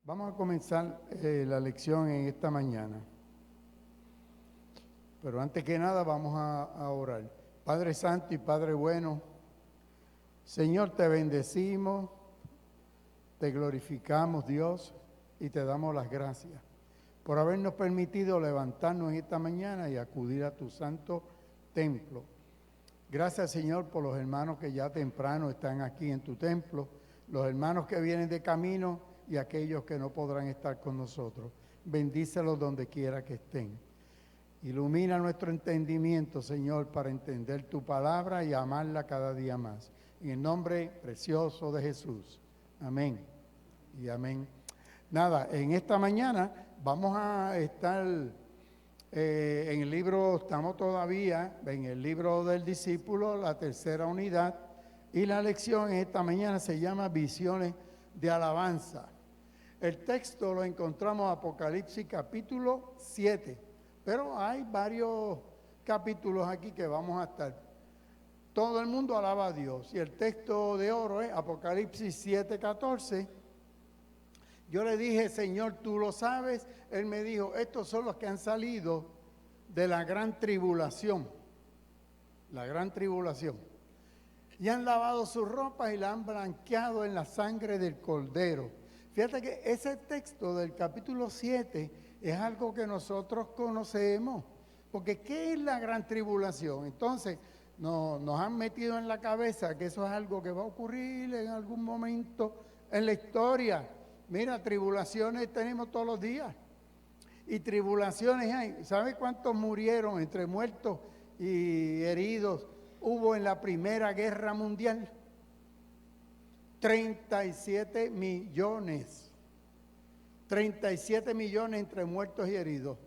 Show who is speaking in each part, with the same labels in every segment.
Speaker 1: Vamos a comenzar la lección en esta mañana. Pero antes que nada vamos a orar. Padre Santo y Padre bueno, Señor, te bendecimos, te glorificamos, Dios, y te damos las gracias por habernos permitido levantarnos en esta mañana y acudir a tu santo templo. Gracias, Señor, por los hermanos que ya temprano están aquí en tu templo, los hermanos que vienen de camino y aquellos que no podrán estar con nosotros. Bendícelos donde quiera que estén. Ilumina nuestro entendimiento, Señor, para entender tu palabra y amarla cada día más. En el nombre precioso de Jesús. Amén y amén. Nada, en esta mañana vamos a estar en el libro, estamos todavía en el libro del discípulo, la tercera unidad, y la lección en esta mañana se llama Visiones de Alabanza. El texto lo encontramos en Apocalipsis capítulo 7, pero hay varios capítulos aquí que vamos a estar. Todo el mundo alaba a Dios y el texto de oro es Apocalipsis 7:14. Yo le dije, Señor, tú lo sabes. Él me dijo, estos son los que han salido de la gran tribulación. La gran tribulación. Y han lavado sus ropas y la han blanqueado en la sangre del Cordero. Fíjate que ese texto del capítulo 7 es algo que nosotros conocemos. Porque ¿qué es la gran tribulación? Entonces nos han metido en la cabeza que eso es algo que va a ocurrir en algún momento en la historia. Mira, tribulaciones tenemos todos los días. Y tribulaciones hay. ¿Sabe cuántos murieron entre muertos y heridos hubo en la Primera Guerra Mundial? 37 millones. 37 millones entre muertos y heridos.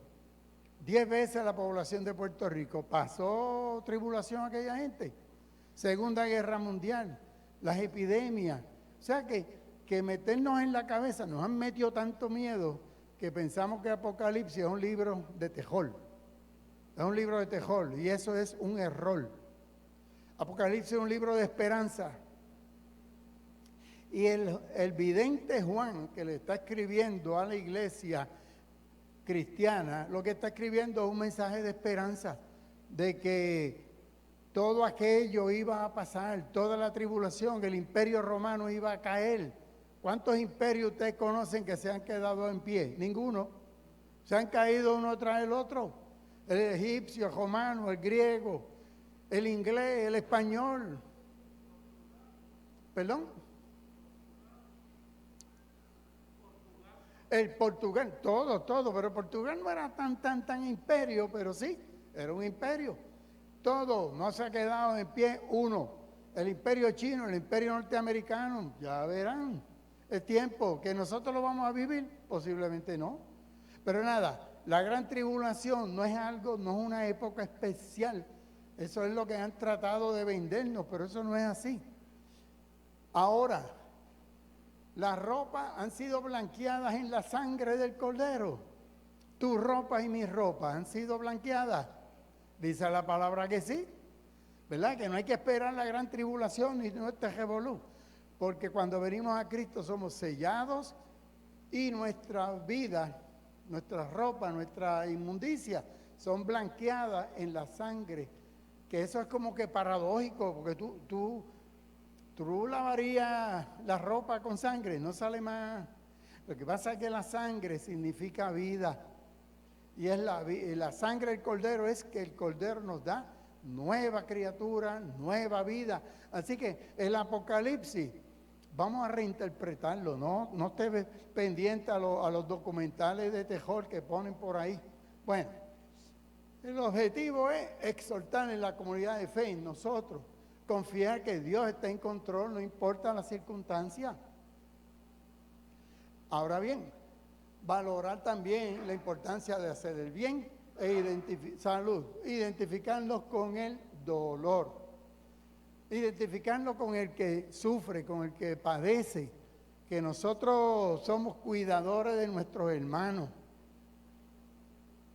Speaker 1: 10 veces la población de Puerto Rico. ¿Pasó tribulación aquella gente? Segunda Guerra Mundial, las epidemias. O sea que meternos en la cabeza, nos han metido tanto miedo que pensamos que Apocalipsis es un libro de terror. Es un libro de terror y eso es un error. Apocalipsis es un libro de esperanza. Y el vidente Juan, que le está escribiendo a la iglesia cristiana, lo que está escribiendo es un mensaje de esperanza, de que todo aquello iba a pasar, toda la tribulación, el imperio romano iba a caer. ¿Cuántos imperios ustedes conocen que se han quedado en pie? Ninguno. Se han caído uno tras el otro. El egipcio, el romano, el griego, el inglés, el español. ¿Perdón? El Portugal, todo, pero Portugal no era tan imperio, pero sí, era un imperio. Todo, no se ha quedado en pie uno. El imperio chino, el imperio norteamericano, ya verán. El tiempo que nosotros lo vamos a vivir, posiblemente no. Pero nada, la gran tribulación no es algo, no es una época especial. Eso es lo que han tratado de vendernos, pero eso no es así. Ahora, las ropas han sido blanqueadas en la sangre del Cordero. Tus ropas y mis ropas han sido blanqueadas. Dice la palabra que sí. ¿Verdad? Que no hay que esperar la gran tribulación ni nuestra revolú. Porque cuando venimos a Cristo somos sellados y nuestra vida, nuestra ropa, nuestra inmundicia son blanqueadas en la sangre. Que eso es como que paradójico, porque tú lavarías la ropa con sangre, no sale más. Lo que pasa es que la sangre significa vida. Y es la sangre del Cordero es que el Cordero nos da nueva criatura, nueva vida. Así que el Apocalipsis, vamos a reinterpretarlo, no estés pendiente a los documentales de terror que ponen por ahí. Bueno, el objetivo es exhortar en la comunidad de fe, en nosotros, confiar que Dios está en control, no importa la circunstancia. Ahora bien, valorar también la importancia de hacer el bien e identificarnos con el dolor, identificarnos con el que sufre, con el que padece, que nosotros somos cuidadores de nuestros hermanos.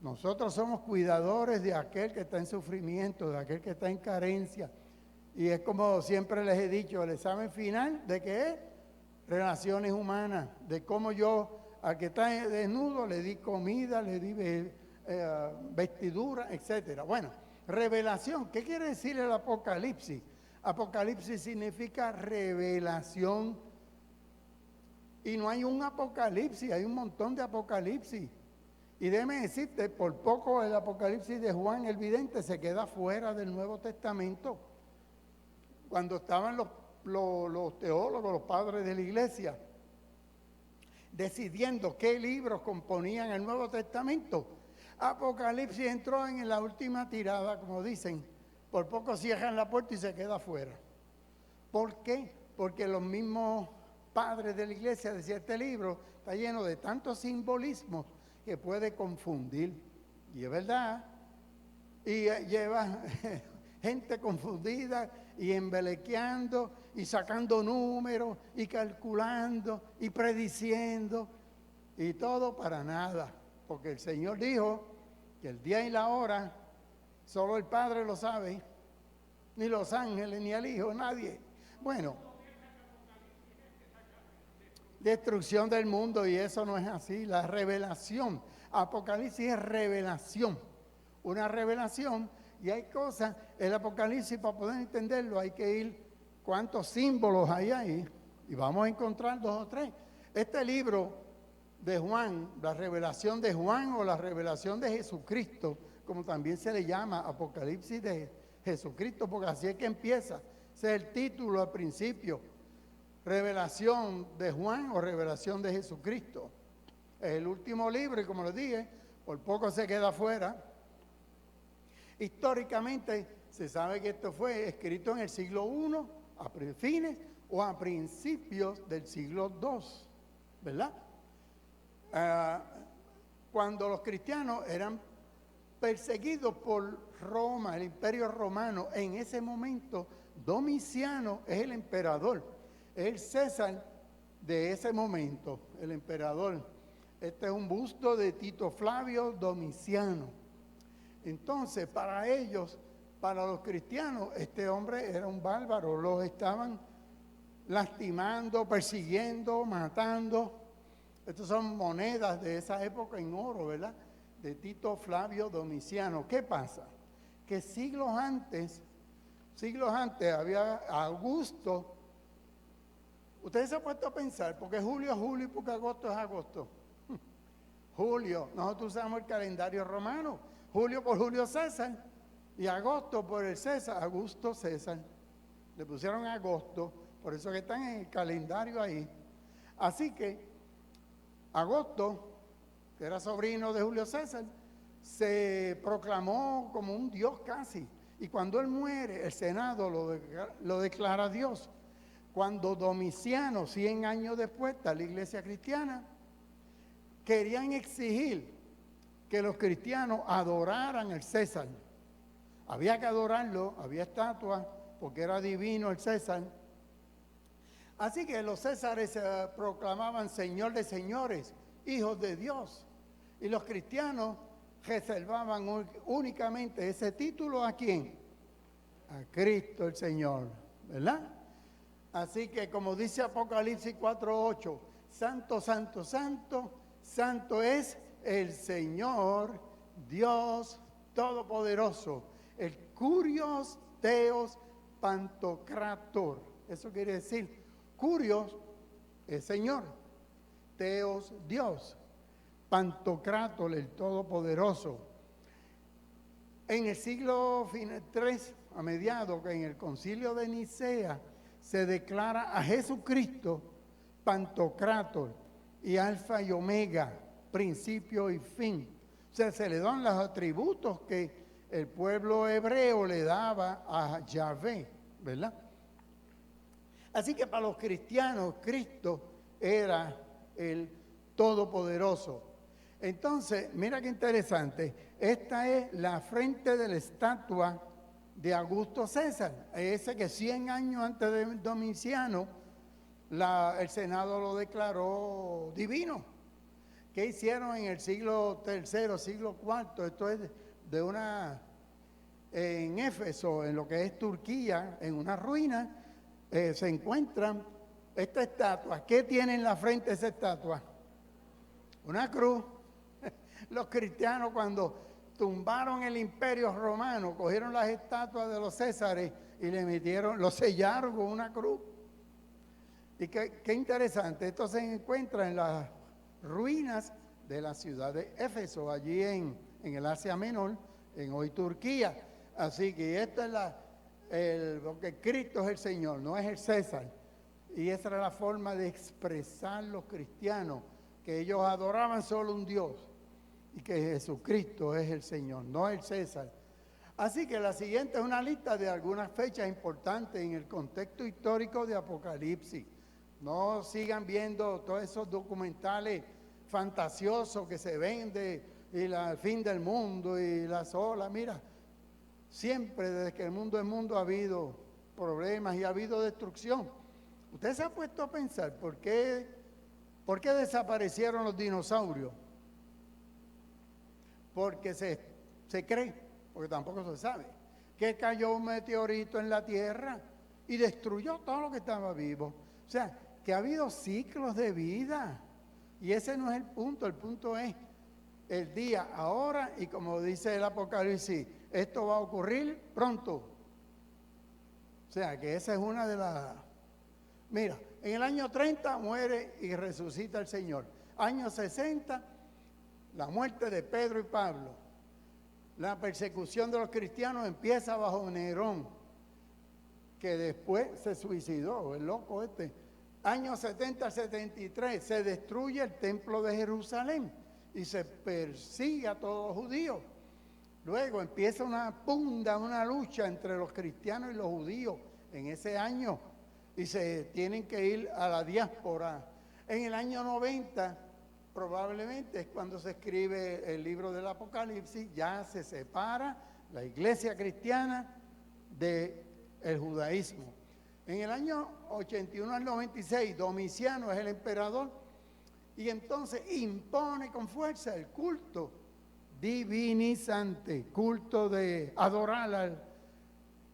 Speaker 1: Nosotros somos cuidadores de aquel que está en sufrimiento, de aquel que está en carencia. Y es como siempre les he dicho, el examen final, ¿de qué es? Relaciones humanas, de cómo yo Al que está desnudo le di comida, le di vestidura, etcétera. Bueno, revelación. ¿Qué quiere decir el Apocalipsis? Apocalipsis significa revelación. Y no hay un Apocalipsis, hay un montón de Apocalipsis. Y déjeme decirte, por poco el Apocalipsis de Juan el Vidente se queda fuera del Nuevo Testamento. Cuando estaban los teólogos, los padres de la iglesia, decidiendo qué libros componían el Nuevo Testamento, Apocalipsis entró en la última tirada, como dicen, por poco cierran la puerta y se queda afuera. ¿Por qué? Porque los mismos padres de la iglesia decían, este libro está lleno de tantos simbolismos que puede confundir. Y es verdad. Y lleva gente confundida y embelequeando y sacando números y calculando y prediciendo y todo para nada. Porque el Señor dijo que el día y la hora solo el Padre lo sabe, ni los ángeles, ni el Hijo, nadie. Bueno, destrucción del mundo, y eso no es así. La revelación, Apocalipsis es revelación, una revelación, y hay cosas, el Apocalipsis, para poder entenderlo hay que ir, cuántos símbolos hay ahí, y vamos a encontrar 2 o 3. Este libro de Juan, la revelación de Juan o la revelación de Jesucristo, como también se le llama, Apocalipsis de Jesucristo, porque así es que empieza, ese es el título al principio. Revelación de Juan o revelación de Jesucristo. Es el último libro y como les dije, por poco se queda afuera. Históricamente se sabe que esto fue escrito en el siglo I, a fines o a principios del siglo II, ¿verdad? Cuando los cristianos eran perseguidos por Roma, el imperio romano, en ese momento Domiciano es el emperador. Es el César de ese momento, el emperador. Este es un busto de Tito Flavio Domiciano. Entonces, para ellos, para los cristianos, este hombre era un bárbaro. Los estaban lastimando, persiguiendo, matando. Estas son monedas de esa época en oro, ¿verdad? De Tito Flavio Domiciano. ¿Qué pasa? Que siglos antes había Augusto. Ustedes se han puesto a pensar, porque julio es julio y porque agosto es agosto. Julio, nosotros usamos el calendario romano. Julio por Julio César y agosto por el César, Augusto César. Le pusieron agosto, por eso que están en el calendario ahí. Así que Agosto, que era sobrino de Julio César, se proclamó como un dios casi. Y cuando él muere, el Senado lo declara Dios. Cuando Domiciano, 100 años después, está la iglesia cristiana, querían exigir que los cristianos adoraran al César. Había que adorarlo, había estatuas, porque era divino el César. Así que los Césares se proclamaban Señor de señores, hijos de Dios. Y los cristianos reservaban únicamente ese título ¿a quién? A Cristo el Señor, ¿verdad? Así que como dice Apocalipsis 4:8, santo, santo, santo, santo es el Señor, Dios Todopoderoso, el Curios Theos Pantocrator. Eso quiere decir, Curios es Señor, Theos Dios, Pantocrator el Todopoderoso. En el siglo III, a mediados, en el concilio de Nicea, se declara a Jesucristo Pantocrator y Alfa y Omega, principio y fin. O sea, se le dan los atributos que el pueblo hebreo le daba a Yahvé, ¿verdad? Así que para los cristianos, Cristo era el Todopoderoso. Entonces, mira qué interesante. Esta es la frente de la estatua de Augusto César, ese que 100 años antes de Domiciano, el Senado lo declaró divino. ¿Qué hicieron en el siglo III, siglo IV? Esto es en Éfeso, en lo que es Turquía, en una ruina, se encuentran esta estatua. ¿Qué tiene en la frente esa estatua? Una cruz. Los cristianos cuando tumbaron el imperio romano, cogieron las estatuas de los Césares y le metieron, lo sellaron con una cruz. Y qué interesante, esto se encuentra en las ruinas de la ciudad de Éfeso, allí en el Asia Menor, en hoy Turquía. Así que esto es porque Cristo es el Señor, no es el César. Y esa era la forma de expresar los cristianos, que ellos adoraban solo un Dios y que Jesucristo es el Señor, no el César. Así que la siguiente es una lista de algunas fechas importantes en el contexto histórico de Apocalipsis. No sigan viendo todos esos documentales fantasiosos que se venden y el fin del mundo y las olas. Mira, siempre desde que el mundo es mundo ha habido problemas y ha habido destrucción. ¿Usted se ha puesto a pensar por qué desaparecieron los dinosaurios? Porque se cree, porque tampoco se sabe, que cayó un meteorito en la Tierra y destruyó todo lo que estaba vivo. O sea, que ha habido ciclos de vida. Y ese no es el punto es el día, ahora, y como dice el Apocalipsis, esto va a ocurrir pronto. O sea, que esa es una de las... Mira, en el año 30 muere y resucita el Señor. Año 60, la muerte de Pedro y Pablo. La persecución de los cristianos empieza bajo Nerón, que después se suicidó, el loco este. Año 70 al 73 se destruye el templo de Jerusalén y se persigue a todos los judíos. Luego empieza una pugna, una lucha entre los cristianos y los judíos en ese año y se tienen que ir a la diáspora. En el año 90 probablemente es cuando se escribe el libro del Apocalipsis, ya se separa la iglesia cristiana del judaísmo. En el año 81 al 96, Domiciano es el emperador y entonces impone con fuerza el culto divinizante, culto de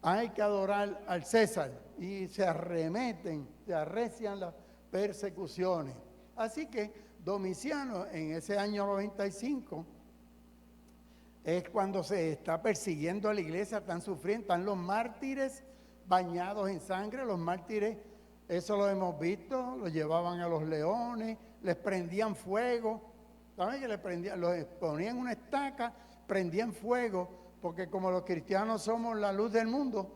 Speaker 1: hay que adorar al César y se arremeten, se arrecian las persecuciones. Así que Domiciano en ese año 95 es cuando se está persiguiendo a la iglesia, están sufriendo, están los mártires bañados en sangre. Los mártires, eso lo hemos visto, los llevaban a los leones, les prendían fuego. ¿Saben que los ponían una estaca, prendían fuego? Porque como los cristianos somos la luz del mundo,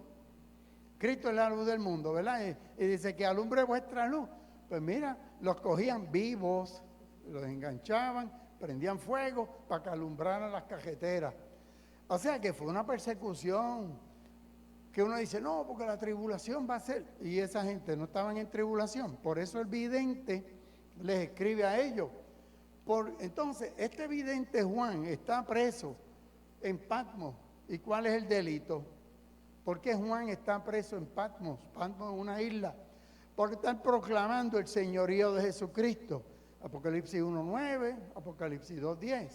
Speaker 1: Cristo es la luz del mundo, ¿verdad? Y dice que alumbre vuestra luz. Pues mira, los cogían vivos, los enganchaban, prendían fuego para que alumbraran las cajeteras. O sea que fue una persecución que uno dice, no, porque la tribulación va a ser. Y esa gente no estaban en tribulación. Por eso el vidente les escribe a ellos. Entonces, este vidente Juan está preso en Patmos. ¿Y cuál es el delito? ¿Por qué Juan está preso en Patmos? Patmos es una isla. Porque están proclamando el señorío de Jesucristo. Apocalipsis 1:9, Apocalipsis 2:10.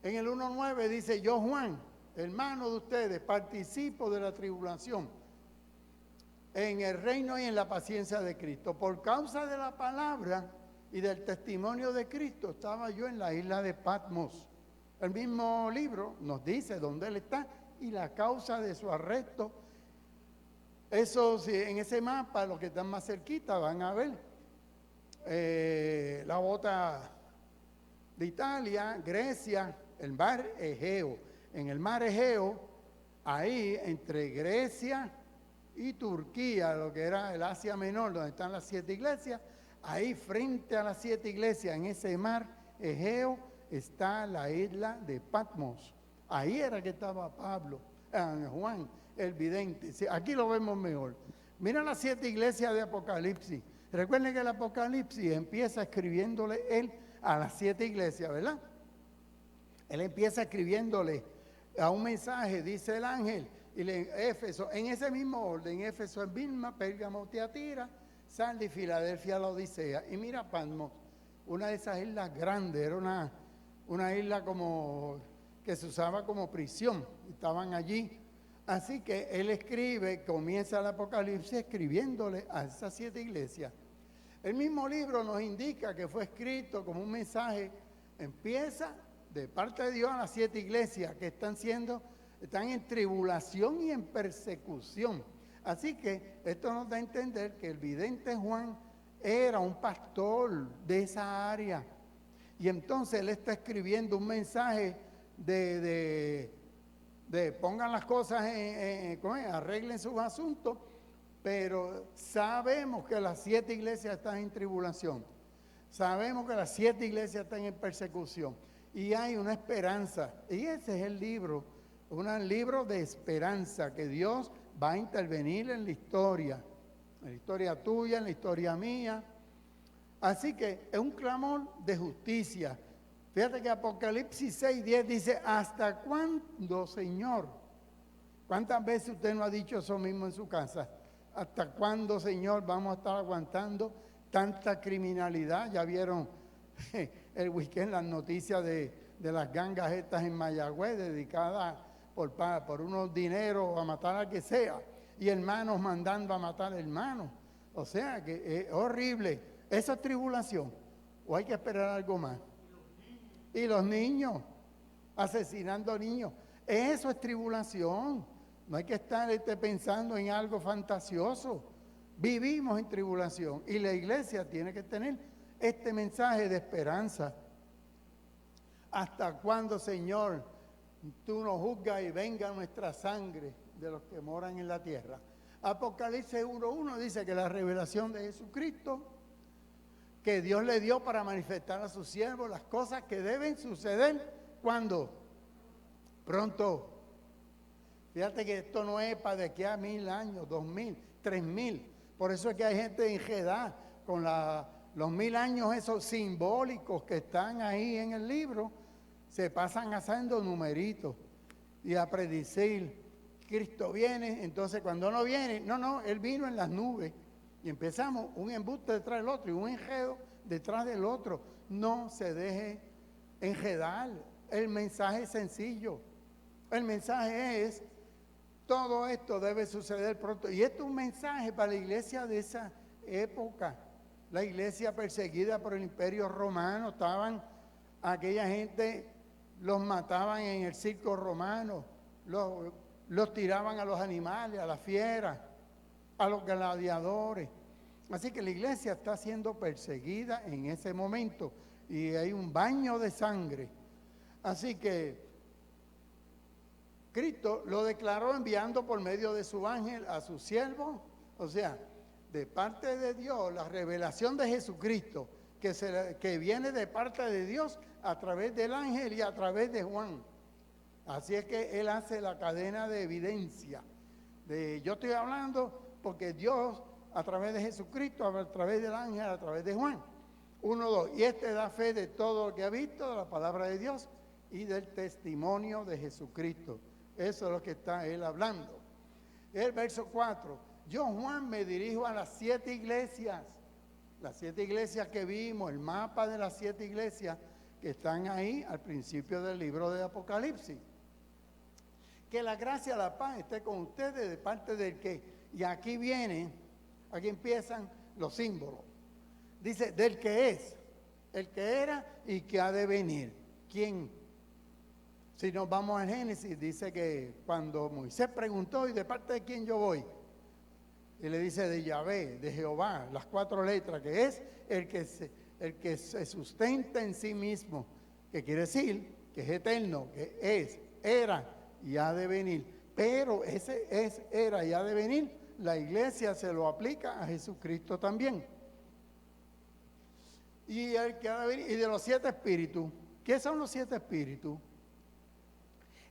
Speaker 1: En el 1:9 dice, yo Juan, hermano de ustedes, participo de la tribulación en el reino y en la paciencia de Cristo. Por causa de la palabra y del testimonio de Cristo, estaba yo en la isla de Patmos. El mismo libro nos dice dónde él está y la causa de su arresto. Eso, si en ese mapa, los que están más cerquita van a ver la bota de Italia, Grecia, el mar Egeo. En el mar Egeo, ahí entre Grecia y Turquía, lo que era el Asia Menor, donde están las 7 iglesias, ahí frente a las 7 iglesias, en ese mar Egeo, está la isla de Patmos. Ahí era que estaba Juan, el vidente. Aquí lo vemos mejor. Mira las 7 iglesias de Apocalipsis. Recuerden que el Apocalipsis empieza escribiéndole él a las 7 iglesias, ¿verdad? Él empieza escribiéndole a un mensaje, dice el ángel, y Éfeso, en ese mismo orden, Éfeso, Esmirna, Pérgamo, Tiatira, Sardis, Filadelfia, la Odisea. Y mira Patmos, una de esas islas grandes, era una isla como que se usaba como prisión, estaban allí. Así que él escribe, comienza el Apocalipsis escribiéndole a esas 7 iglesias. El mismo libro nos indica que fue escrito como un mensaje, empieza de parte de Dios a las 7 iglesias que están en tribulación y en persecución. Así que esto nos da a entender que el vidente Juan era un pastor de esa área. Y entonces él está escribiendo un mensaje de pongan las cosas, arreglen sus asuntos, pero sabemos que las 7 iglesias están en tribulación. Sabemos que las 7 iglesias están en persecución. Y hay una esperanza. Y ese es el libro, un libro de esperanza, que Dios va a intervenir en la historia tuya, en la historia mía. Así que es un clamor de justicia. Fíjate que Apocalipsis 6:10 dice, ¿hasta cuándo, Señor? ¿Cuántas veces usted no ha dicho eso mismo en su casa? ¿Hasta cuándo, Señor, vamos a estar aguantando tanta criminalidad? Ya vieron el weekend las noticias de las gangas estas en Mayagüez, dedicadas por unos dineros a matar al que sea, y hermanos mandando a matar hermanos. O sea que es horrible. ¿Eso es tribulación o hay que esperar algo más? Y los niños, asesinando niños. Eso es tribulación. No hay que estar pensando en algo fantasioso. Vivimos en tribulación y la iglesia tiene que tener este mensaje de esperanza. ¿Hasta cuándo, Señor, tú nos juzgas y venga nuestra sangre de los que moran en la tierra? Apocalipsis 1:1 dice que la revelación de Jesucristo, que Dios le dio para manifestar a sus siervos las cosas que deben suceder, ¿cuándo? Pronto. Fíjate que esto no es para de aquí a 1000 años, 2000, 3000. Por eso es que hay gente enredada con los 1000 años esos simbólicos que están ahí en el libro. Se pasan haciendo numeritos y a predecir, Cristo viene, entonces cuando no viene, no, Él vino en las nubes. Y empezamos un embuste detrás del otro y un enredo detrás del otro. No se deje enredar. El mensaje es sencillo. El mensaje es, todo esto debe suceder pronto. Y esto es un mensaje para la iglesia de esa época. La iglesia perseguida por el Imperio Romano. Aquella gente los mataban en el circo romano. Los tiraban a los animales, a las fieras, a los gladiadores. Así que la iglesia está siendo perseguida en ese momento y hay un baño de sangre. Así que Cristo lo declaró enviando por medio de su ángel a su siervo. O sea, de parte de Dios, la revelación de Jesucristo que viene de parte de Dios a través del ángel y a través de Juan. Así es que él hace la cadena de evidencia. Yo estoy hablando porque Dios, a través de Jesucristo, a través del ángel, a través de Juan. 1, 2. Y da fe de todo lo que ha visto, de la palabra de Dios y del testimonio de Jesucristo. Eso es lo que está él hablando. El verso 4. Yo, Juan, me dirijo a las 7 iglesias. Las 7 iglesias que vimos, el mapa de las 7 iglesias que están ahí al principio del libro de Apocalipsis. Que la gracia y la paz esté con ustedes de parte del que, y aquí empiezan los símbolos. Dice, del que es, el que era y que ha de venir. ¿Quién? Si nos vamos al Génesis, dice que cuando Moisés preguntó, ¿y de parte de quién yo voy? Y le dice de Yahvé, de Jehová, las 4 letras, que es el que se sustenta en sí mismo, que quiere decir que es eterno, que es, era y ha de venir. Pero ese es, era y ha de venir, la iglesia se lo aplica a Jesucristo también. Y el que ha de venir, y de los 7 espíritus, ¿qué son los 7 espíritus?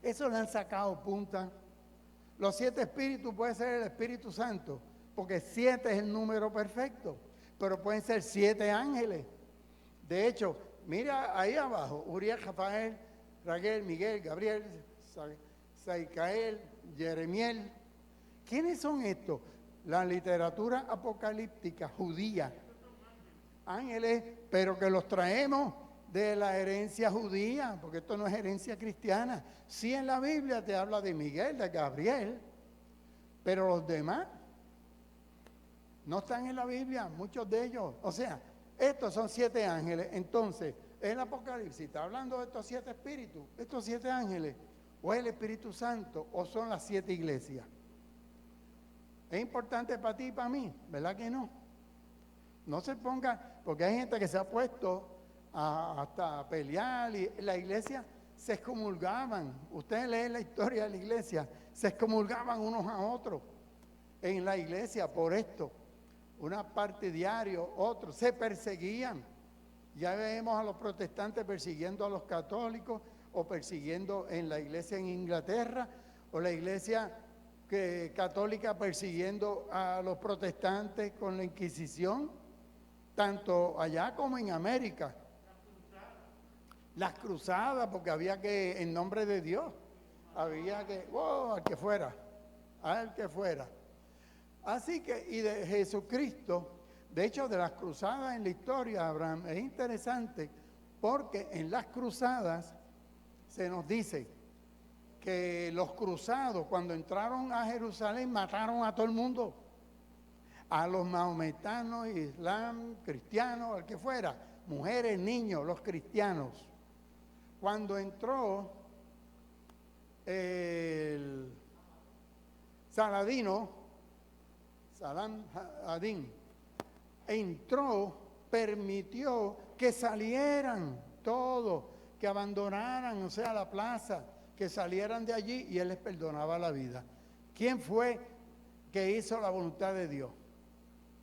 Speaker 1: Eso le han sacado punta. Los 7 espíritus puede ser el Espíritu Santo, porque 7 es el número perfecto, pero pueden ser 7 ángeles. De hecho, mira ahí abajo, Uriel, Rafael, Raguel, Miguel, Gabriel, Saicael, Jeremiel. ¿Quiénes son estos? La literatura apocalíptica judía. Ángeles, pero que los traemos de la herencia judía, porque esto no es herencia cristiana. Sí, en la Biblia te habla de Miguel, de Gabriel, pero los demás No están en la Biblia, muchos de ellos. O sea, estos son 7 ángeles. Entonces, el Apocalipsis está hablando de estos 7 espíritus, estos 7 ángeles, o es el Espíritu Santo, o son las 7 iglesias. Es importante para ti y para mí, ¿verdad que no? No se ponga, porque hay gente que se ha puesto hasta a pelear, y la iglesia se excomulgaban. Ustedes leen la historia de la iglesia, se excomulgaban unos a otros en la iglesia por esto. Una parte diario, otros se perseguían. Ya vemos a los protestantes persiguiendo a los católicos, o persiguiendo en la iglesia en Inglaterra, o la iglesia católica persiguiendo a los protestantes con la Inquisición, tanto allá como en América. Las cruzadas, porque había que, en nombre de Dios, había que, al que fuera, al que fuera. Así que, y de Jesucristo, de hecho, de las cruzadas en la historia, Abraham, es interesante, porque en las cruzadas se nos dice que los cruzados, cuando entraron a Jerusalén, mataron a todo el mundo, a los mahometanos, islam, cristianos, al que fuera, mujeres, niños, los cristianos. Cuando entró el Saladino, Saddam Adin, entró, permitió que salieran todos, que abandonaran, o sea, la plaza, que salieran de allí, y él les perdonaba la vida. ¿Quién fue que hizo la voluntad de Dios?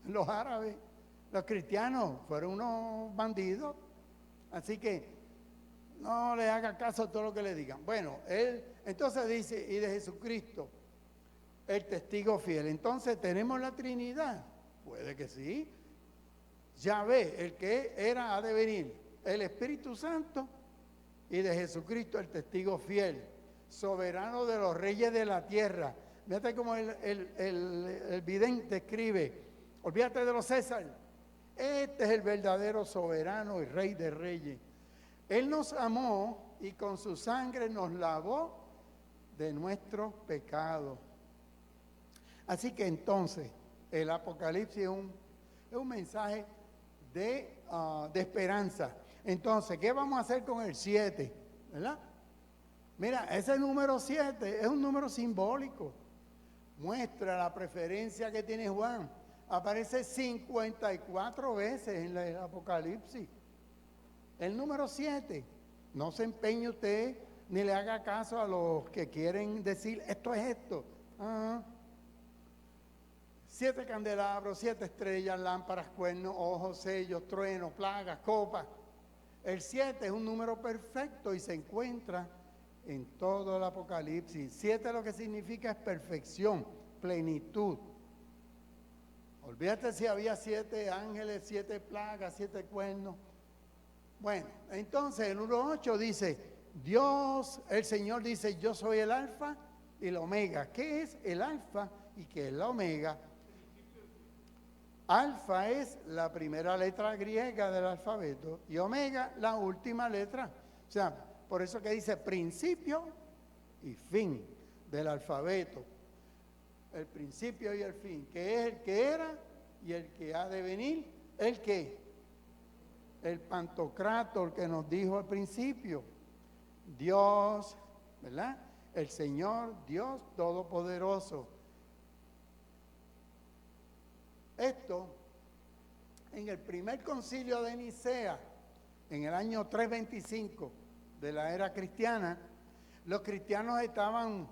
Speaker 1: Los árabes. Los cristianos fueron unos bandidos, así que no le haga caso a todo lo que le digan. Bueno, él entonces dice, y de Jesucristo, el testigo fiel. Entonces, ¿tenemos la Trinidad? Puede que sí. Yahvé, el que era, ha de venir, el Espíritu Santo, y de Jesucristo, el testigo fiel, soberano de los reyes de la tierra. Fíjate cómo el vidente escribe, olvídate de los César. Este es el verdadero soberano y rey de reyes. Él nos amó y con su sangre nos lavó de nuestros pecados. Así que entonces, el Apocalipsis es un mensaje de esperanza. Entonces, ¿qué vamos a hacer con el 7? ¿Verdad? Mira, ese número 7 es un número simbólico. Muestra la preferencia que tiene Juan. Aparece 54 veces en el Apocalipsis. El número 7. No se empeñe usted ni le haga caso a los que quieren decir esto es esto. 7 candelabros, 7 estrellas, lámparas, cuernos, ojos, sellos, truenos, plagas, copas. El 7 es un número perfecto y se encuentra en todo el Apocalipsis. 7 lo que significa es perfección, plenitud. Olvídate si había 7 ángeles, 7 plagas, 7 cuernos. Bueno, entonces el 1.8 dice, Dios, el Señor dice, yo soy el alfa y el omega. ¿Qué es el alfa y qué es la omega? Alfa es la primera letra griega del alfabeto y omega la última letra. O sea, por eso que dice principio y fin del alfabeto. El principio y el fin, que es el que era y el que ha de venir, el que, el Pantocrátor que nos dijo al principio, Dios, ¿verdad? El Señor, Dios Todopoderoso. Esto, en el primer concilio de Nicea, en el año 325 de la era cristiana, los cristianos estaban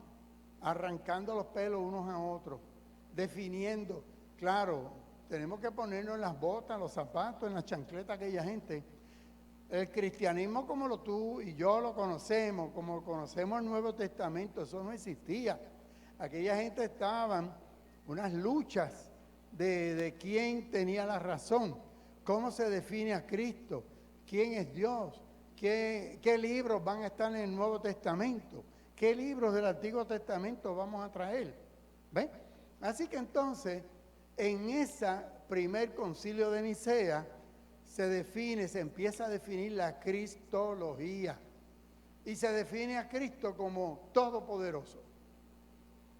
Speaker 1: arrancando los pelos unos a otros, definiendo, claro, tenemos que ponernos en las botas, los zapatos, en las chancletas aquella gente. El cristianismo como tú y yo lo conocemos, como conocemos el Nuevo Testamento, eso no existía. Aquella gente estaban unas luchas de quién tenía la razón, cómo se define a Cristo, quién es Dios, qué libros van a estar en el Nuevo Testamento, qué libros del Antiguo Testamento vamos a traer. ¿Ven? Así que entonces, en ese primer concilio de Nicea, se empieza a definir la cristología. Y se define a Cristo como todopoderoso,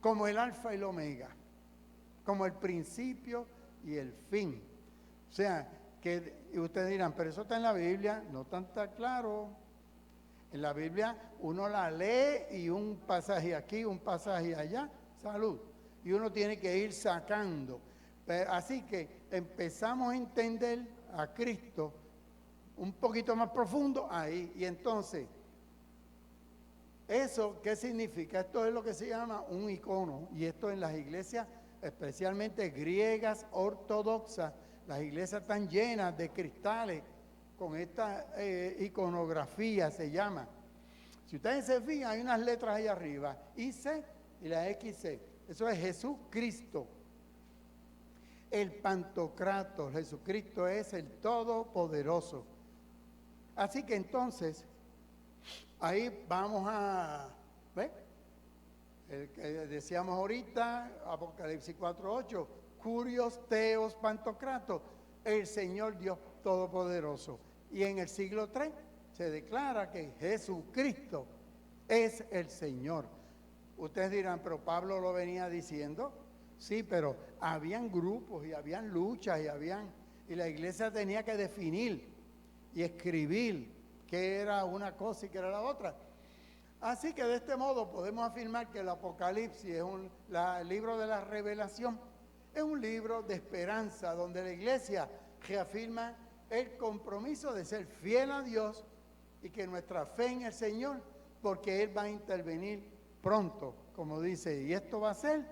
Speaker 1: como el alfa y el omega, como el principio y el fin. O sea, que ustedes dirán, pero eso está en la Biblia, no tan claro. En la Biblia uno la lee y un pasaje aquí, un pasaje allá, salud. Y uno tiene que ir sacando. Así que empezamos a entender a Cristo un poquito más profundo ahí. Y entonces, ¿eso qué significa? Esto es lo que se llama un icono. Y esto en las iglesias, especialmente griegas, ortodoxas, las iglesias están llenas de cristales con esta iconografía, se llama. Si ustedes se fijan, hay unas letras ahí arriba, IC y la XC. Eso es Jesucristo. El Pantocrator, Jesucristo es el Todopoderoso. Así que entonces, ahí vamos a ver, el que decíamos ahorita, Apocalipsis 4:8, Curios Theos Pantocrator, el Señor Dios Todopoderoso. Y en el siglo III se declara que Jesucristo es el Señor. Ustedes dirán, pero Pablo lo venía diciendo. Sí, pero habían grupos y habían luchas y la iglesia tenía que definir y escribir qué era una cosa y qué era la otra. Así que de este modo podemos afirmar que el Apocalipsis es el libro de la revelación, es un libro de esperanza donde la iglesia reafirma el compromiso de ser fiel a Dios y que nuestra fe en el Señor, porque Él va a intervenir pronto, como dice, y esto va a ser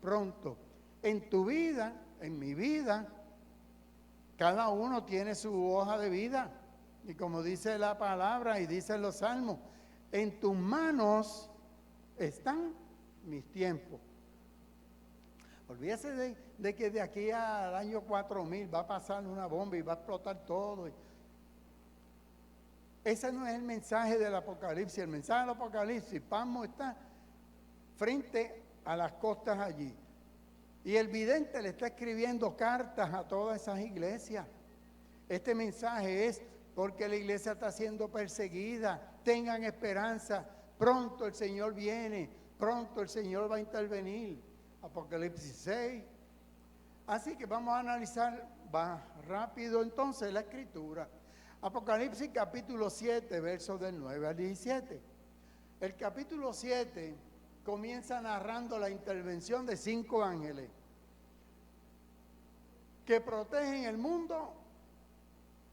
Speaker 1: pronto. En tu vida, en mi vida, cada uno tiene su hoja de vida. Y como dice la palabra y dicen los salmos, en tus manos están mis tiempos. Olvídese de que de aquí al año 4000 va a pasar una bomba y va a explotar todo. Ese no es el mensaje del Apocalipsis. El mensaje del Apocalipsis, Patmos está frente a las costas allí. Y el vidente le está escribiendo cartas a todas esas iglesias. Este mensaje es porque la iglesia está siendo perseguida. Tengan esperanza. Pronto el Señor viene. Pronto el Señor va a intervenir. Apocalipsis 6. Así que vamos a analizar más rápido entonces la escritura. Apocalipsis capítulo 7, versos del 9 al 17. El capítulo 7 comienza narrando la intervención de 5 ángeles que protegen el mundo,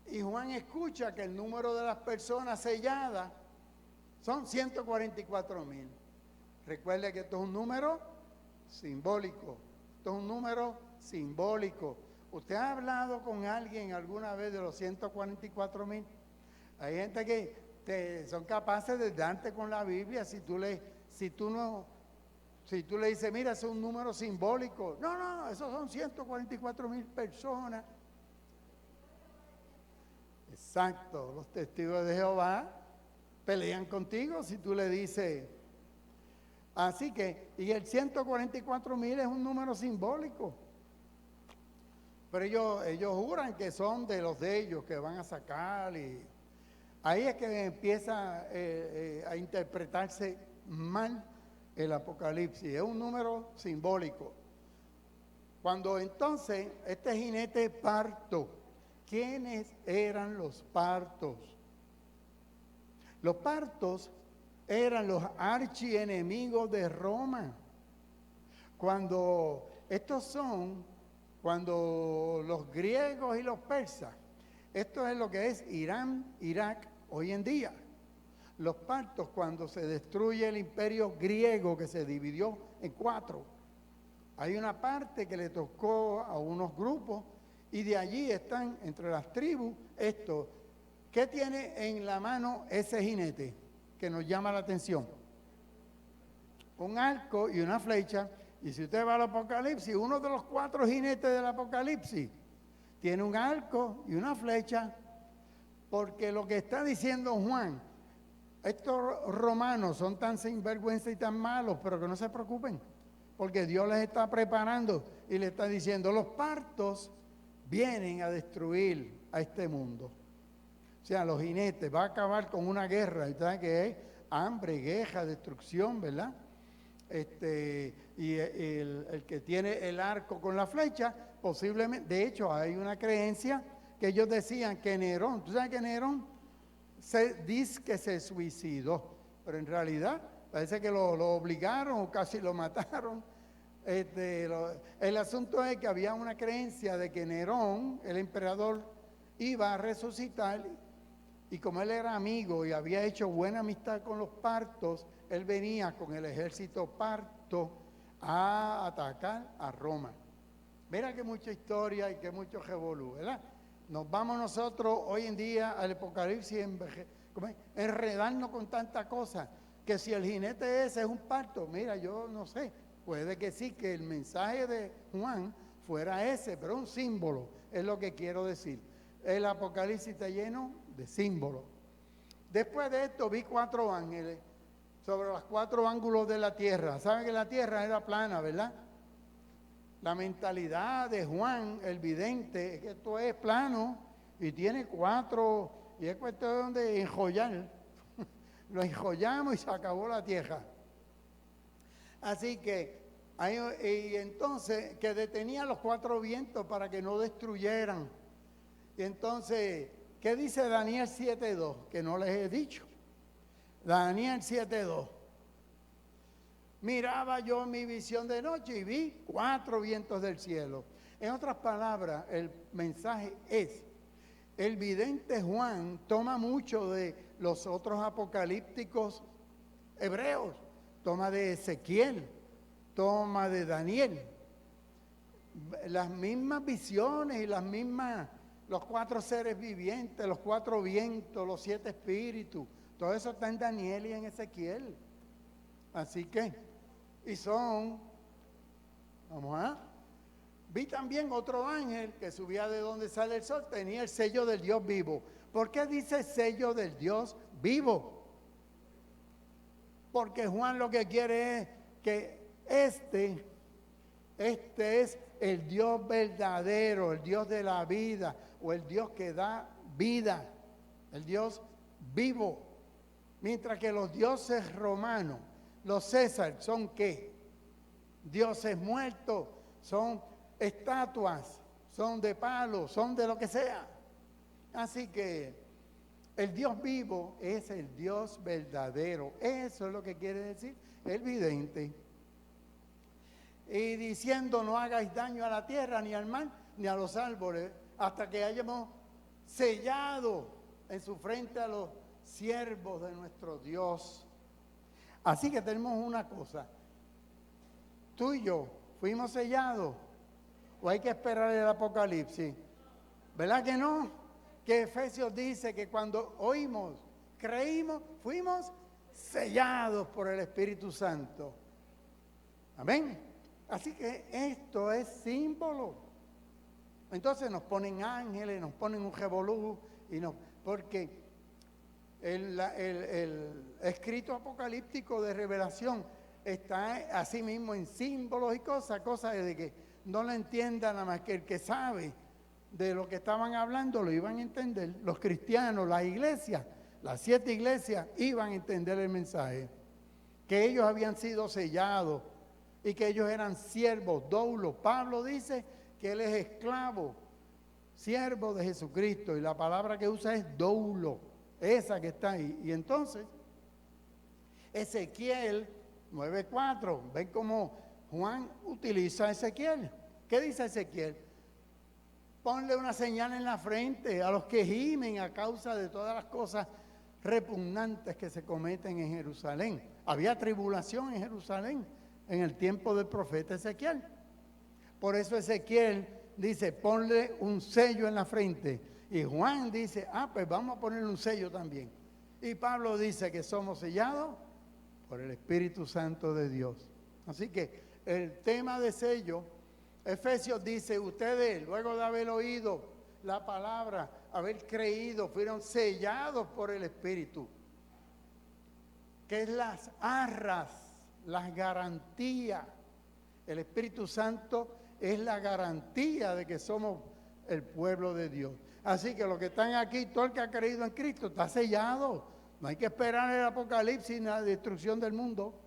Speaker 1: y Juan escucha que el número de las personas selladas son 144,000. Recuerde que esto es un número simbólico. Esto es un número simbólico. ¿Usted ha hablado con alguien alguna vez de los 144,000? Hay gente que son capaces de darte con la Biblia si tú le dices, mira, es un número simbólico. No, esos son 144,000 personas. Exacto, los testigos de Jehová pelean contigo si tú le dices. Así que, y el 144,000 es un número simbólico. Pero ellos juran que son de los de ellos que van a sacar, y ahí es que empieza a interpretarse mal el Apocalipsis. Es un número simbólico. Cuando entonces este jinete parto, ¿quiénes eran los partos? Los partos eran los archienemigos de Roma. Cuando los griegos y los persas, esto es lo que es Irán, Irak hoy en día. Los partos, cuando se destruye el imperio griego, que se dividió en 4, hay una parte que le tocó a unos grupos, y de allí están entre las tribus esto. ¿Qué tiene en la mano ese jinete que nos llama la atención? Un arco y una flecha. Y si usted va al Apocalipsis, uno de los 4 jinetes del Apocalipsis tiene un arco y una flecha, porque lo que está diciendo Juan, estos romanos son tan sinvergüenza y tan malos, pero que no se preocupen, porque Dios les está preparando y le está diciendo, los partos vienen a destruir a este mundo. O sea, los jinetes, va a acabar con una guerra, y saben que es hambre, guerra, destrucción, ¿verdad? Y el que tiene el arco con la flecha posiblemente, de hecho hay una creencia que ellos decían que Nerón, ¿tú sabes que Nerón dice que se suicidó? Pero en realidad parece que lo obligaron o casi lo mataron. El asunto es que había una creencia de que Nerón, el emperador, iba a resucitar, y como él era amigo y había hecho buena amistad con los partos, él venía con el ejército parto a atacar a Roma. Mira que mucha historia y que mucho revolú, ¿verdad? Nos vamos nosotros hoy en día al Apocalipsis enredarnos con tanta cosa, que si el jinete ese es un parto, mira, yo no sé, puede que sí, que el mensaje de Juan fuera ese, pero un símbolo, es lo que quiero decir. El Apocalipsis está lleno de símbolos. Después de esto vi 4 ángeles sobre los 4 ángulos de la tierra. ¿Saben que la tierra era plana, verdad? La mentalidad de Juan, el vidente, es que esto es plano y tiene 4, y es cuestión de enjollar. Lo enjollamos y se acabó la tierra. Así que, y entonces, que detenía los 4 vientos para que no destruyeran. Y entonces, ¿qué dice Daniel 7:2? Que no les he dicho. Daniel 7:2. Miraba yo mi visión de noche y vi 4 vientos del cielo. En otras palabras, el mensaje es, el vidente Juan toma mucho de los otros apocalípticos hebreos, toma de Ezequiel, toma de Daniel. Las mismas visiones y las mismas, los 4 seres vivientes, los 4 vientos, los 7 espíritus, todo eso está en Daniel y en Ezequiel. Así que, vi también otro ángel que subía de donde sale el sol, tenía el sello del Dios vivo. ¿Por qué dice sello del Dios vivo? Porque Juan lo que quiere es que este es el Dios verdadero, el Dios de la vida, o el Dios que da vida, el Dios vivo. Mientras que los dioses romanos, los César, ¿son qué? Dioses muertos, son estatuas, son de palo, son de lo que sea. Así que el Dios vivo es el Dios verdadero. Eso es lo que quiere decir el vidente. Y diciendo, no hagáis daño a la tierra, ni al mar, ni a los árboles, hasta que hayamos sellado en su frente a los siervos de nuestro Dios. Así que tenemos una cosa. Tú y yo fuimos sellados, o hay que esperar el Apocalipsis. ¿Verdad que no? Que Efesios dice que cuando oímos, creímos, fuimos sellados por el Espíritu Santo. Amén. Así que esto es símbolo. Entonces nos ponen ángeles, nos ponen un revolú, porque el escrito apocalíptico de revelación está así mismo en símbolos y cosas de que no lo entienda nada más que el que sabe de lo que estaban hablando, lo iban a entender. Los cristianos, las iglesias, las 7 iglesias iban a entender el mensaje, que ellos habían sido sellados y que ellos eran siervos, doulos. Pablo dice que él es esclavo, siervo de Jesucristo, y la palabra que usa es doulo, esa que está ahí. Y entonces, Ezequiel 9:4, ven cómo Juan utiliza a Ezequiel. ¿Qué dice Ezequiel? Ponle una señal en la frente a los que gimen a causa de todas las cosas repugnantes que se cometen en Jerusalén. Había tribulación en Jerusalén en el tiempo del profeta Ezequiel. Por eso Ezequiel dice, ponle un sello en la frente. Y Juan dice, pues vamos a ponerle un sello también. Y Pablo dice que somos sellados por el Espíritu Santo de Dios. Así que el tema de sello, Efesios dice, ustedes luego de haber oído la palabra, haber creído, fueron sellados por el Espíritu. Que es las arras, las garantías. El Espíritu Santo es la garantía de que somos el pueblo de Dios. Así que los que están aquí, todo el que ha creído en Cristo está sellado. No hay que esperar el Apocalipsis ni la destrucción del mundo.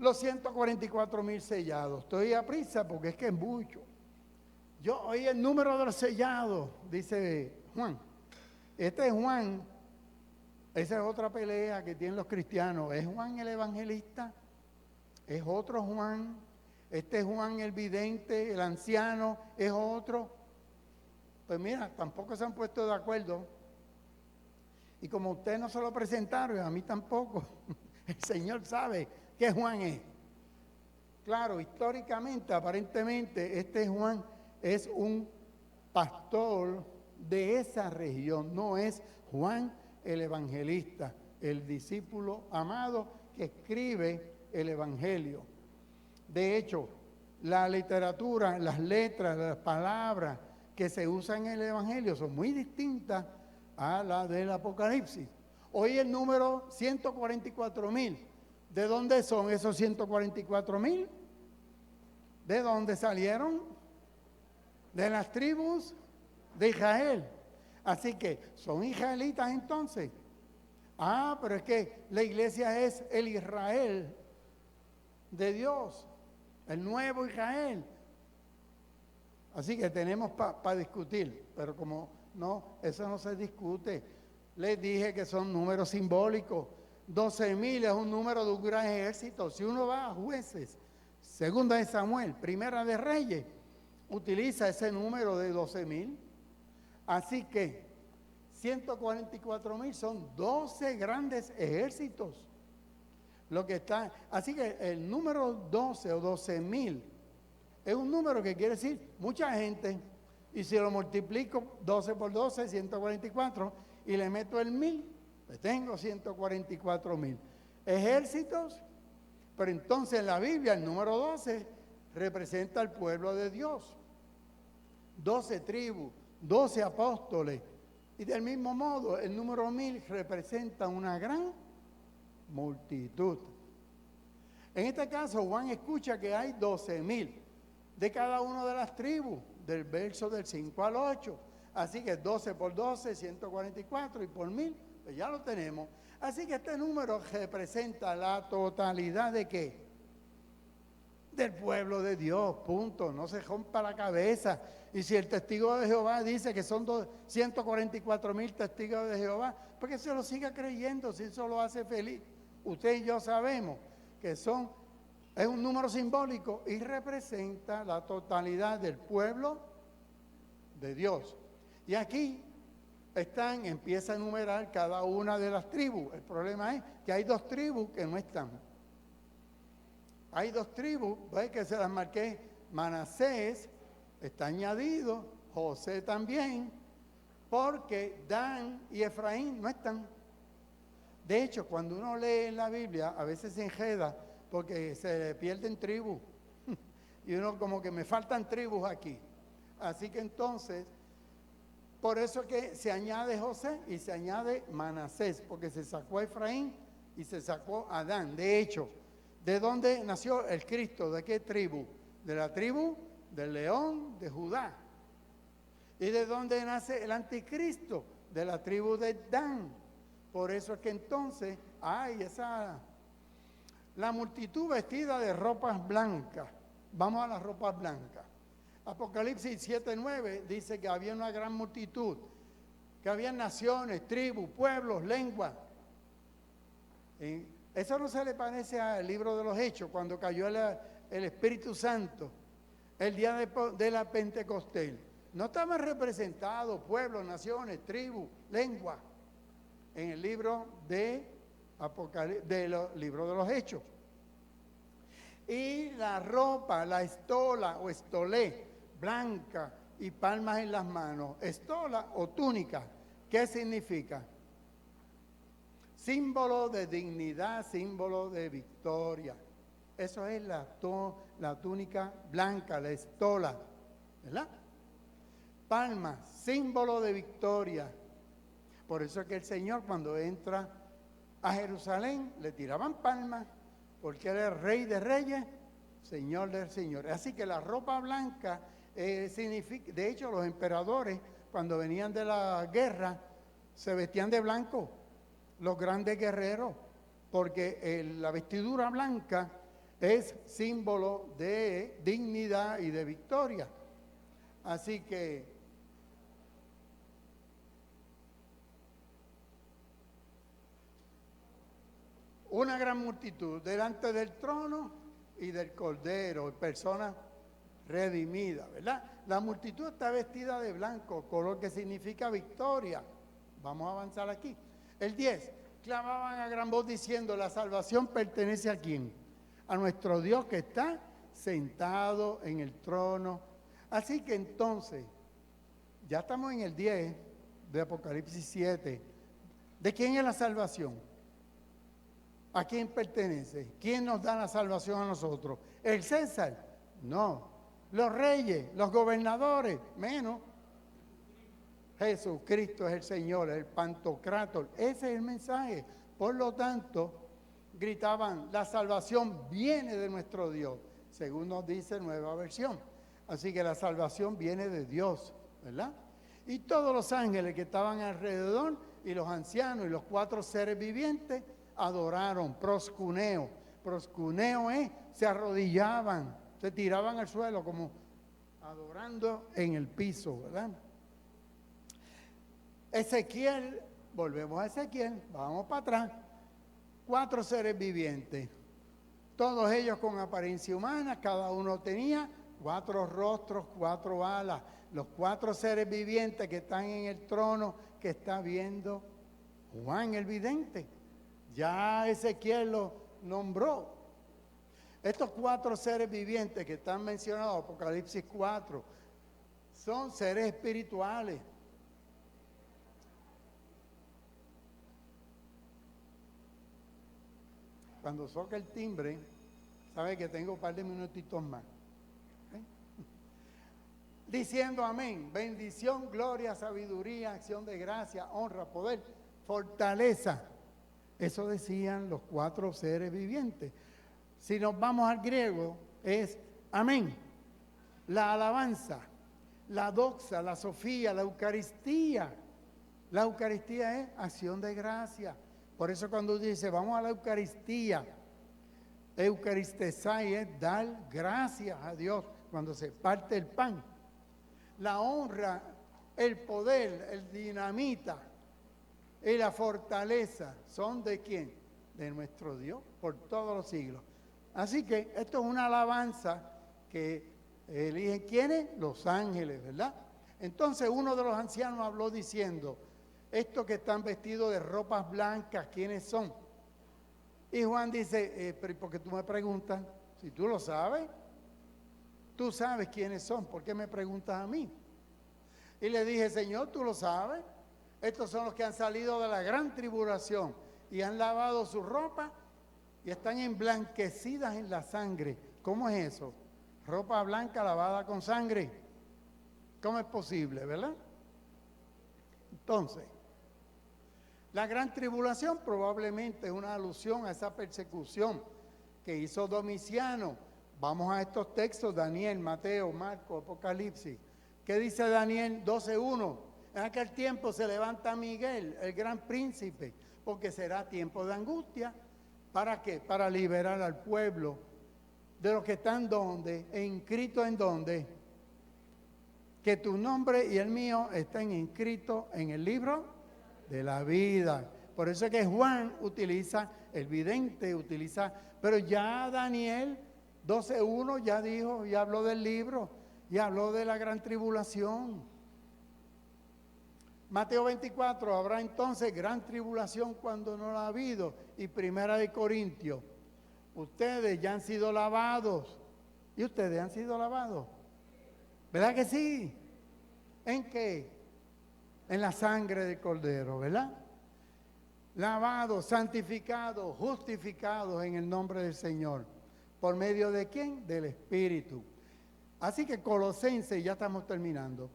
Speaker 1: los 144,000 sellados. Estoy a prisa porque es que es mucho. Yo oí el número de los sellados, dice Juan. Este es Juan, esa es otra pelea que tienen los cristianos. ¿Es Juan el evangelista? ¿Es otro Juan? Este es Juan el vidente, el anciano, ¿es otro? Pues mira, tampoco se han puesto de acuerdo. Y como ustedes no se lo presentaron, a mí tampoco, el Señor sabe qué Juan es. Claro, históricamente, aparentemente, este Juan es un pastor de esa región, no es Juan el evangelista, el discípulo amado que escribe el evangelio. De hecho, la literatura, las letras, las palabras que se usan en el evangelio son muy distintas a la del Apocalipsis. Hoy el número 144,000. ¿De dónde son esos 144,000? ¿De dónde salieron? De las tribus de Israel. Así que, ¿son israelitas entonces? Ah, pero es que la iglesia es el Israel de Dios, el nuevo Israel. Así que tenemos para discutir, pero como no, eso no se discute. Les dije que son números simbólicos. 12,000 es un número de un gran ejército. Si uno va a Jueces, Segunda de Samuel, Primera de Reyes, utiliza ese número de 12,000. Así que 144,000 son 12 grandes ejércitos. Lo que está, así que el número 12 o 12,000 es un número que quiere decir mucha gente. Y si lo multiplico 12 por 12, 144, y le meto el 1,000, le tengo 144,000 ejércitos. Pero entonces en la Biblia el número 12 representa al pueblo de Dios. 12 tribus, 12 apóstoles. Y del mismo modo el número 1,000 representa una gran multitud. En este caso Juan escucha que hay 12,000 de cada una de las tribus, del verso del 5 al 8. Así que 12 por 12, 144, y por 1,000, pues ya lo tenemos. Así que este número representa la totalidad ¿de qué? Del pueblo de Dios, punto. No se rompa la cabeza. Y si el testigo de Jehová dice que son 144,000 testigos de Jehová, pues que se lo siga creyendo, si eso lo hace feliz. Usted y yo sabemos que es un número simbólico y representa la totalidad del pueblo de Dios. Y aquí empieza a enumerar cada una de las tribus. El problema es que hay 2 tribus que no están. Hay 2 tribus, ¿ves? Que se las marqué. Manasés está añadido, José también, porque Dan y Efraín no están. De hecho, cuando uno lee en la Biblia, a veces se enreda porque se pierden tribus. Y uno como que me faltan tribus aquí. Así que entonces, por eso que se añade José y se añade Manasés, porque se sacó a Efraín y se sacó a Dan. De hecho, ¿de dónde nació el Cristo? ¿De qué tribu? De la tribu del león de Judá. ¿Y de dónde nace el anticristo? De la tribu de Dan. Por eso es que entonces hay la multitud vestida de ropas blancas. Vamos a las ropas blancas. Apocalipsis 7:9 dice que había una gran multitud, que había naciones, tribus, pueblos, lenguas. Eso no se le parece al libro de los Hechos, cuando cayó el Espíritu Santo, el día de la Pentecostés. No estaban representados pueblos, naciones, tribus, lenguas en el libro de libro de los Hechos. Y la ropa, la estola o estolé, blanca y palmas en las manos. Estola o túnica, ¿qué significa? Símbolo de dignidad, símbolo de victoria. Eso es la túnica blanca, la estola, ¿verdad? Palmas, símbolo de victoria. Por eso es que el Señor, cuando entra a Jerusalén, le tiraban palmas, porque era el Rey de Reyes, Señor del Señor. Así que la ropa blanca significa, de hecho, los emperadores, cuando venían de la guerra, se vestían de blanco, los grandes guerreros, porque la vestidura blanca es símbolo de dignidad y de victoria. Así que una gran multitud delante del trono y del Cordero, personas redimidas, ¿verdad? La multitud está vestida de blanco, color que significa victoria. Vamos a avanzar aquí. El 10, clamaban a gran voz diciendo, la salvación pertenece ¿a quién? A nuestro Dios que está sentado en el trono. Así que entonces, ya estamos en el 10 de Apocalipsis 7. ¿De quién es la salvación? ¿A quién pertenece? ¿Quién nos da la salvación a nosotros? ¿El César? No. ¿Los reyes? ¿Los gobernadores? Menos. Jesucristo es el Señor, el Pantocrátor. Ese es el mensaje. Por lo tanto, gritaban, la salvación viene de nuestro Dios, según nos dice Nueva Versión. Así que la salvación viene de Dios, ¿verdad? Y todos los ángeles que estaban alrededor, y los ancianos, y los 4 seres vivientes, adoraron, proscuneo. Proscuneo es, se arrodillaban, se tiraban al suelo como adorando en el piso, ¿verdad? Ezequiel, volvemos a Ezequiel, vamos para atrás. 4 seres vivientes, todos ellos con apariencia humana, cada uno tenía 4 rostros, 4 alas. Los 4 seres vivientes que están en el trono que está viendo Juan el vidente. Ya Ezequiel lo nombró. Estos 4 seres vivientes que están mencionados, Apocalipsis 4, son seres espirituales. Cuando soca el timbre, sabe que tengo un par de minutitos más. Diciendo amén, bendición, gloria, sabiduría, acción de gracia, honra, poder, fortaleza. Eso decían los 4 seres vivientes. Si nos vamos al griego, es amén, la alabanza, la doxa, la sofía, la Eucaristía. La Eucaristía es acción de gracia. Por eso cuando dice, vamos a la Eucaristía, eucaristesai es dar gracias a Dios cuando se parte el pan. La honra, el poder, el dinamita y la fortaleza son ¿de quién? De nuestro Dios por todos los siglos. Así que esto es una alabanza que eligen ¿quiénes? Los ángeles, ¿verdad? Entonces uno de los ancianos habló diciendo, estos que están vestidos de ropas blancas, ¿quiénes son? Y Juan dice, pero ¿por qué tú me preguntas? Si tú lo sabes, tú sabes quiénes son, ¿por qué me preguntas a mí? Y le dije, Señor, tú lo sabes, estos son los que han salido de la gran tribulación y han lavado su ropa y están emblanquecidas en la sangre. ¿Cómo es eso? Ropa blanca lavada con sangre. ¿Cómo es posible, verdad? Entonces, la gran tribulación probablemente es una alusión a esa persecución que hizo Domiciano. Vamos a estos textos, Daniel, Mateo, Marcos, Apocalipsis. ¿Qué dice Daniel 12:1? En aquel tiempo se levanta Miguel, el gran príncipe, porque será tiempo de angustia. ¿Para qué? Para liberar al pueblo de los que están donde, inscritos en donde, que tu nombre y el mío estén inscritos en el libro de la vida. Por eso es que Juan utiliza, el vidente utiliza, pero ya Daniel 12:1 ya dijo, ya habló del libro, ya habló de la gran tribulación. Mateo 24, habrá entonces gran tribulación cuando no la ha habido. Y 1 Corintios, ustedes ya han sido lavados. ¿Y ustedes han sido lavados? ¿Verdad que sí? ¿En qué? En la sangre del Cordero, ¿verdad? Lavados, santificados, justificados en el nombre del Señor. ¿Por medio de quién? Del Espíritu. Así que Colosenses, ya estamos terminando.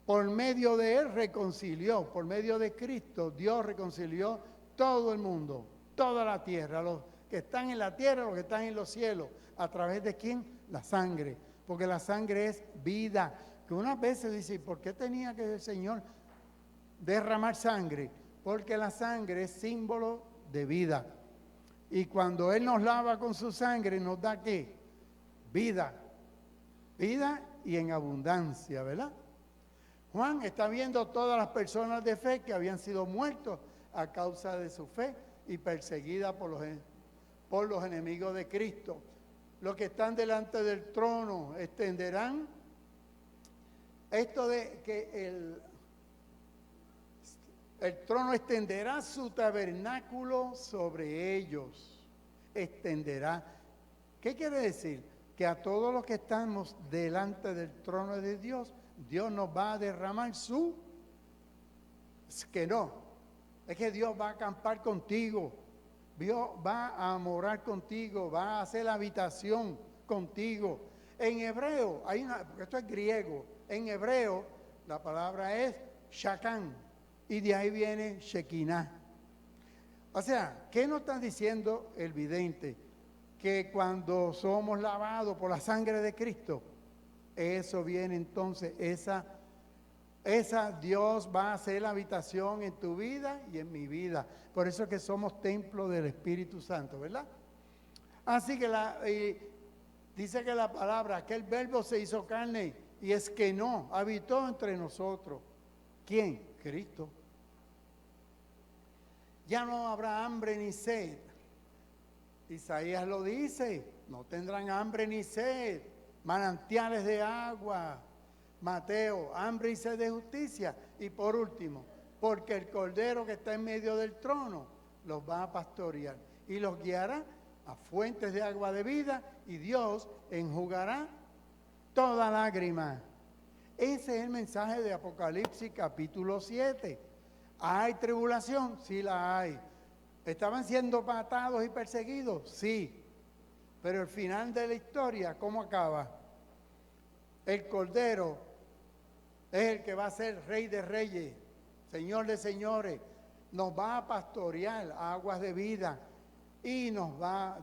Speaker 1: Por medio de Él reconcilió, por medio de Cristo, Dios reconcilió todo el mundo, toda la tierra, los que están en la tierra, los que están en los cielos. ¿A través de quién? La sangre. Porque la sangre es vida. Que unas veces dice, ¿por qué tenía que el Señor derramar sangre? Porque la sangre es símbolo de vida. Y cuando Él nos lava con su sangre, nos da ¿qué? Vida. Vida y en abundancia, ¿verdad? Juan está viendo todas las personas de fe que habían sido muertos a causa de su fe y perseguidas por los enemigos de Cristo. Los que están delante del trono extenderán esto de que el trono extenderá su tabernáculo sobre ellos. Extenderá. ¿Qué quiere decir? Que a todos los que estamos delante del trono de Dios, Dios nos va a derramar su... Es que no. Es que Dios va a acampar contigo. Dios va a morar contigo. Va a hacer la habitación contigo. En hebreo, esto es griego. En hebreo, la palabra es shakán. Y de ahí viene Shekinah. O sea, ¿qué nos está diciendo el vidente? Que cuando somos lavados por la sangre de Cristo, eso viene entonces, esa Dios va a hacer la habitación en tu vida y en mi vida. Por eso es que somos templo del Espíritu Santo, ¿verdad? Así que dice que la palabra, aquel verbo se hizo carne y es que no, habitó entre nosotros. ¿Quién? Cristo. Ya no habrá hambre ni sed. Isaías lo dice, no tendrán hambre ni sed, manantiales de agua. Mateo, hambre y sed de justicia. Y por último, porque el Cordero que está en medio del trono los va a pastorear y los guiará a fuentes de agua de vida y Dios enjugará toda lágrima. Ese es el mensaje de Apocalipsis capítulo 7. ¿Hay tribulación? Sí la hay. ¿Estaban siendo matados y perseguidos? Sí. Pero el final de la historia, ¿cómo acaba? El Cordero es el que va a ser Rey de Reyes, Señor de Señores. Nos va a pastorear a aguas de vida y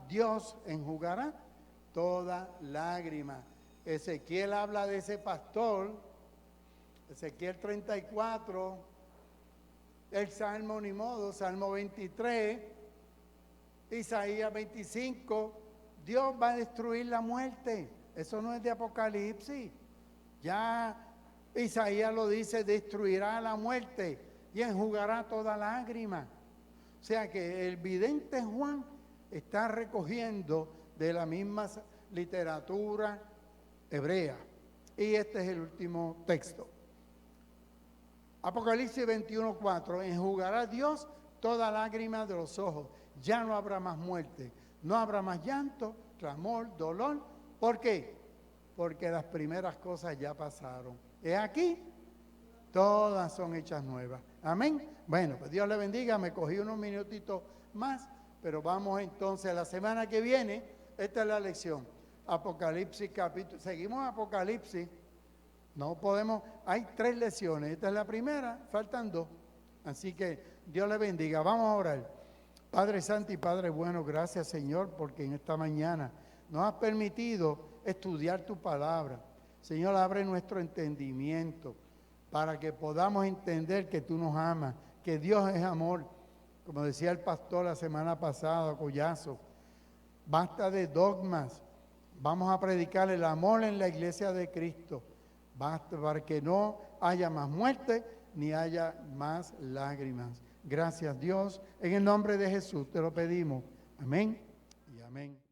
Speaker 1: Dios enjugará toda lágrima. Ezequiel habla de ese pastor, Ezequiel 34, el Salmo ni modo, Salmo 23, Isaías 25, Dios va a destruir la muerte. Eso no es de Apocalipsis. Ya Isaías lo dice, destruirá la muerte y enjugará toda lágrima. O sea que el vidente Juan está recogiendo de la misma literatura hebrea. Y este es el último texto. Apocalipsis 21:4, enjugará Dios toda lágrima de los ojos. Ya no habrá más muerte, no habrá más llanto, clamor, dolor. ¿Por qué? Porque las primeras cosas ya pasaron. He aquí, todas son hechas nuevas. Amén. Bueno, pues Dios le bendiga. Me cogí unos minutitos más, pero vamos entonces la semana que viene. Esta es la lección. Apocalipsis capítulo. Seguimos Apocalipsis. No podemos, hay 3 lecciones. Esta es la primera, faltan 2. Así que Dios le bendiga. Vamos a orar. Padre Santo y Padre bueno, gracias Señor, porque en esta mañana nos has permitido estudiar tu palabra. Señor, abre nuestro entendimiento para que podamos entender que tú nos amas, que Dios es amor. Como decía el pastor la semana pasada, Collazo, basta de dogmas. Vamos a predicar el amor en la iglesia de Cristo. Basta para que no haya más muerte ni haya más lágrimas. Gracias Dios. En el nombre de Jesús te lo pedimos. Amén y amén.